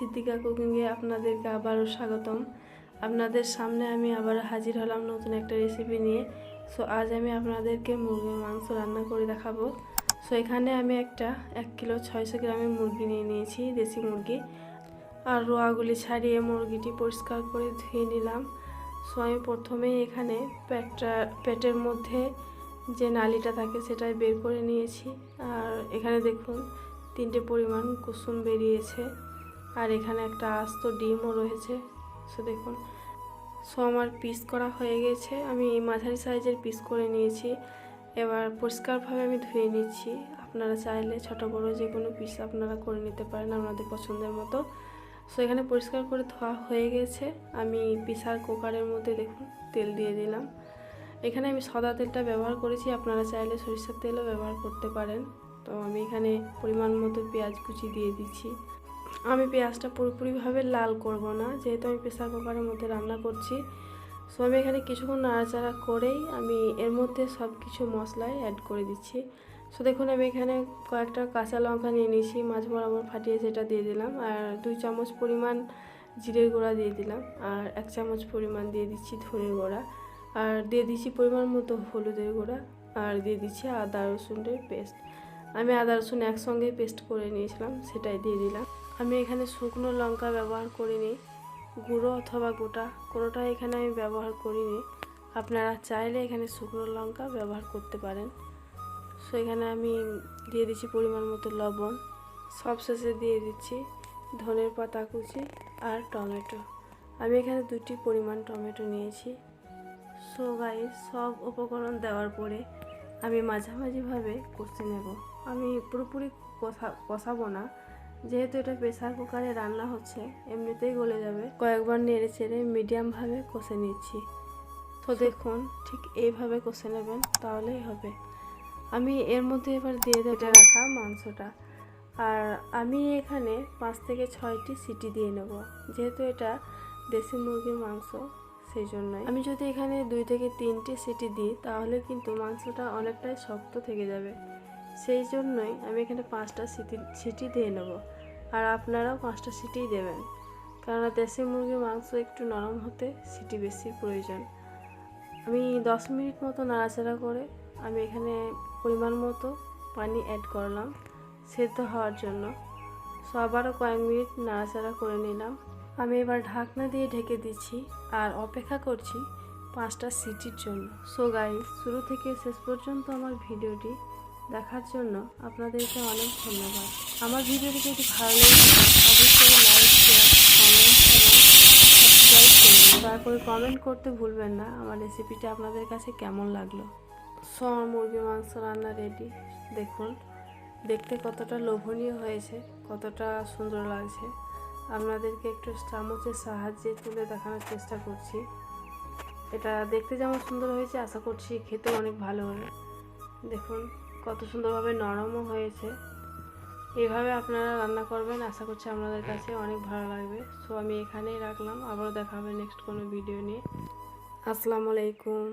সিদ্দিকা কুকিংয়ে আপনাদেরকে আবারও স্বাগতম। আপনাদের সামনে আমি আবারও হাজির হলাম নতুন একটা রেসিপি নিয়ে। সো আজ আমি আপনাদেরকে মুরগির মাংস রান্না করে দেখাবো। সো এখানে আমি একটা 1 কিলো 600 গ্রামের মুরগি নিয়ে নিয়েছি, দেশি মুরগি। আর রোয়াগুলি ছাড়িয়ে মুরগিটি পরিষ্কার করে ধুয়ে নিলাম। সো আমি প্রথমেই এখানে পেটের মধ্যে যে নালিটা থাকে সেটাই বের করে নিয়েছি। আর এখানে দেখুন 3টে পরিমাণ কুসুম বেরিয়েছে, আর এখানে একটা আস্ত ডিমও রয়েছে। সো দেখুন, সো আমার পিস করা হয়ে গেছে। আমি মাঝারি সাইজের পিস করে নিয়েছি। এবার পরিষ্কারভাবে আমি ধুয়ে নিচ্ছি। আপনারা চাইলে ছোট বড় যে কোনো পিস আপনারা করে নিতে পারেন আপনাদের পছন্দের মতো। সো এখানে পরিষ্কার করে ধোয়া হয়ে গেছে। আমি প্রেসার কুকারের মধ্যে দেখুন তেল দিয়ে দিলাম। এখানে আমি সাদা তেলটা ব্যবহার করেছি, আপনারা চাইলে সরিষার তেলও ব্যবহার করতে পারেন। তো আমি এখানে পরিমাণ মতো পেঁয়াজ কুচি দিয়ে দিচ্ছি। আমি পেঁয়াজটা পুরোপুরিভাবে লাল করব না, যেহেতু আমি প্রেসার কুকারের মধ্যে রান্না করছি। সো আমি এখানে কিছুক্ষণ নাড়াচাড়া করেই আমি এর মধ্যে সব কিছু মশলাই অ্যাড করে দিচ্ছি। সো দেখুন, আমি এখানে কয়েকটা কাঁচা লঙ্কা নিয়ে নিয়েছি, মাঝ বরাবর ফাটিয়ে সেটা দিয়ে দিলাম। আর 2 চামচ পরিমাণ জিরের গুঁড়া দিয়ে দিলাম, আর 1 চামচ পরিমাণ দিয়ে দিচ্ছি ধনের গুঁড়া, আর দিয়ে দিচ্ছি পরিমাণ মতো হলুদের গুঁড়া, আর দিয়ে দিচ্ছি আদা রসুনের পেস্ট। আমি আদা রসুন একসঙ্গে পেস্ট করে নিয়েছিলাম, সেটাই দিয়ে দিলাম। আমি এখানে শুকনো লঙ্কা ব্যবহার করিনি, গুঁড়ো অথবা গোটা কোনোটাই এখানে আমি ব্যবহার করিনি। আপনারা চাইলে এখানে শুকনো লঙ্কা ব্যবহার করতে পারেন। সো এখানে আমি দিয়ে দিচ্ছি পরিমাণ মতো লবণ। সবশেষে দিয়ে দিচ্ছি ধনের পাতা কুচি আর টমেটো। আমি এখানে 2টি পরিমাণ টমেটো নিয়েছি। সো গাইস, সব উপকরণ দেওয়ার পরে আমি মাঝামাঝিভাবে কষে নেব। আমি পুরোপুরি কষাবো না, যেহেতু এটা প্রেসার কুকারে রান্না হচ্ছে, এমনিতেই গলে যাবে। কয়েকবার নেড়ে চেড়ে মিডিয়ামভাবে কষে নিচ্ছি। তো দেখুন, ঠিক এইভাবে কষে নেবেন, তাহলেই হবে। আমি এর মধ্যে এবার দিয়ে দেবো রাখা মাংসটা। আর আমি এখানে 5 থেকে 6টি সিটি দিয়ে নেব, যেহেতু এটা দেশি মুরগির মাংস, সেই জন্যই। আমি যদি এখানে 2 থেকে 3টি সিটি দিই তাহলে কিন্তু মাংসটা অনেকটাই শক্ত থেকে যাবে। সেই জন্যই আমি এখানে 5টা সিটি দিয়ে নেব। আর আপনারাও 5টা সিটিই দেবেন, কেননা দেশি মুরগির মাংস একটু নরম হতে সিটি বেশি প্রয়োজন। আমি 10 মিনিট মতো নাড়াচাড়া করে আমি এখানে পরিমাণ মতো পানি অ্যাড করলাম সেদ্ধ হওয়ার জন্য। সো আবারও কয়েক মিনিট নাড়াচাড়া করে নিলাম। আমি এবার ঢাকনা দিয়ে ঢেকে দিচ্ছি আর অপেক্ষা করছি 5টা সিটির জন্য। সো গাইস, শুরু থেকে শেষ পর্যন্ত আমার ভিডিওটি দেখার জন্য আপনাদেরকে অনেক ধন্যবাদ। আমার ভিডিওটি যদি ভালো লাগে অবশ্যই লাইক, শেয়ার, কমেন্ট এবং সাবস্ক্রাইব করবেন। দয়া করে কমেন্ট করতে ভুলবেন না আমার রেসিপিটা আপনাদের কাছে কেমন লাগলো। সো আমার মুরগির মাংস রান্না রেডি। দেখুন দেখতে কতটা লোভনীয় হয়েছে, কতটা সুন্দর লাগছে। আপনাদেরকে একটু চামচের সাহায্যে তুলে দেখানোর চেষ্টা করছি। এটা দেখতে যেমন সুন্দর হয়েছে, আশা করছি খেতে অনেক ভালো হবে। দেখুন কত সুন্দরভাবে নরমও হয়েছে। এইভাবে আপনারা রান্না করবেন, আশা করছি আপনাদের কাছে অনেক ভালো লাগবে। সো আমি এখানেই রাখলাম, আবারও দেখা হবে নেক্সট কোনো ভিডিও নিয়ে। আসসালামু আলাইকুম।